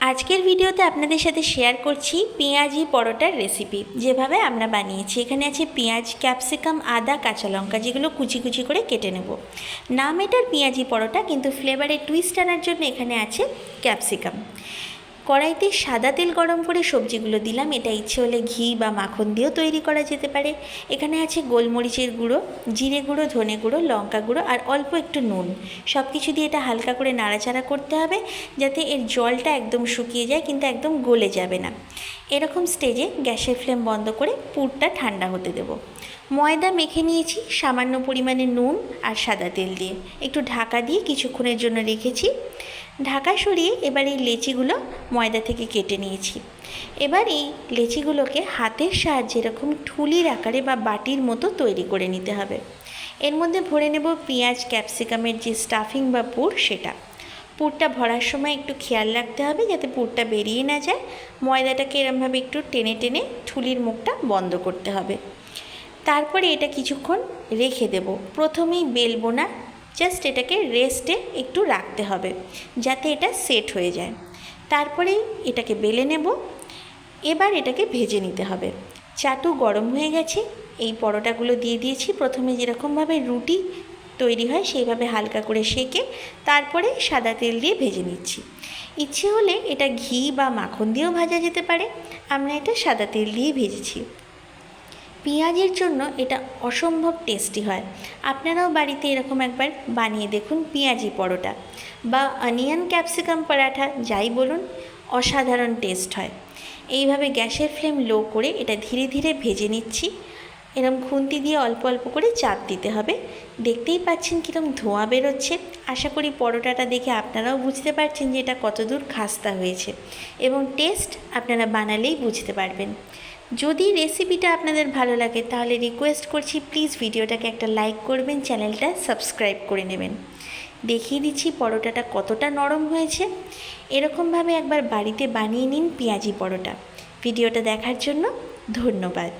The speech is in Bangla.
আজকের ভিডিওতে আপনাদের সাথে শেয়ার করছি পেঁয়াজি পরোটার রেসিপি, যেভাবে আমরা বানিয়েছি। এখানে আছে পেঁয়াজ, ক্যাপসিকাম, আদা, কাঁচা লঙ্কা, যেগুলো কুচি কুচি করে কেটে নেব। নাম এটার পেঁয়াজি পরোটা, কিন্তু ফ্লেভারের টুইস্ট আনার জন্য এখানে আছে ক্যাপসিকাম। কড়াইতে সাদা তেল গরম করে সবজিগুলো দিলাম। এটা ইচ্ছে হলে ঘি বা মাখন দিয়েও তৈরি করা যেতে পারে। এখানে আছে গোলমরিচের গুঁড়ো, জিরে গুঁড়ো, ধনে গুঁড়ো, লঙ্কা গুঁড়ো আর অল্প একটু নুন। সব কিছু দিয়ে এটা হালকা করে নাড়াচাড়া করতে হবে, যাতে এর জলটা একদম শুকিয়ে যায়, কিন্তু একদম গলে যাবে না। এরকম স্টেজে গ্যাসের ফ্লেম বন্ধ করে পুরটা ঠান্ডা হতে দেব। ময়দা মেখে নিয়েছি সামান্য পরিমাণে নুন আর সাদা তেল দিয়ে। একটু ঢাকা দিয়ে কিছুক্ষণের জন্য রেখেছি। ঢাকা সরিয়ে এবার এই লেচিগুলো ময়দা থেকে কেটে নিয়েছি। এবার এই লেচিগুলোকে হাতের সাহায্যে এরকম ঠুলির আকারে বা বাটির মতো তৈরি করে নিতে হবে। এর মধ্যে ভরে নেব পেঁয়াজ, ক্যাপসিকামের যে স্টাফিং বা পুর, সেটা। পুরটা ভরার সময় একটু খেয়াল রাখতে হবে যাতে পুরটা বেরিয়ে না যায়। ময়দাটাকে এরমভাবে একটু টেনে টেনে ঠুলির মুখটা বন্ধ করতে হবে। তারপরে এটা কিছুক্ষণ রেখে দেব। প্রথমেই বেলবো না, জাস্ট এটাকে রেস্টে একটু রাখতে হবে যাতে এটা সেট হয়ে যায়। তারপরে এটাকে বেলে নেব। এবার এটাকে ভেজে নিতে হবে। চাটু গরম হয়ে গেছে, এই পরোটাগুলো দিয়ে দিয়েছি। প্রথমে যেরকমভাবে রুটি তৈরি হয় সেইভাবে হালকা করে সেঁকে তারপরে সাদা তেল দিয়ে ভেজে নিচ্ছি। ইচ্ছে হলে এটা ঘি বা মাখন দিয়েও ভাজা যেতে পারে। আমরা এটা সাদা তেল দিয়ে ভেজেছি। পেঁয়াজের জন্য এটা অসম্ভব টেস্টি হয়। আপনারাও বাড়িতে এরকম একবার বানিয়ে দেখুন পেঁয়াজি পরোটা বা অনিয়ন ক্যাপসিকাম পরাঠা, যাই বলুন, অসাধারণ টেস্ট হয়। এইভাবে গ্যাসের ফ্লেম লো করে এটা ধীরে ধীরে ভেজে নিচ্ছি। এরম খুন্তি দিয়ে অল্প অল্প করে চাপ দিতে হবে। দেখতেই পাচ্ছেন কীরকম ধোঁয়া বেরোচ্ছে। আশা করি পরোটাটা দেখে আপনারাও বুঝতে পারছেন যে এটা কতদূর খাস্তা হয়েছে, এবং টেস্ট আপনারা বানালেই বুঝতে পারবেন। যদি রেসিপিটা আপনাদের ভালো লাগে তাহলে রিকোয়েস্ট করছি, প্লিজ ভিডিওটাকে একটা লাইক করবেন, চ্যানেলটা সাবস্ক্রাইব করে নেবেন। দেখিয়ে দিচ্ছি পরোটাটা কতটা নরম হয়েছে। এরকমভাবে একবার বাড়িতে বানিয়ে নিন পেঁয়াজি পরোটা। ভিডিওটা দেখার জন্য ধন্যবাদ।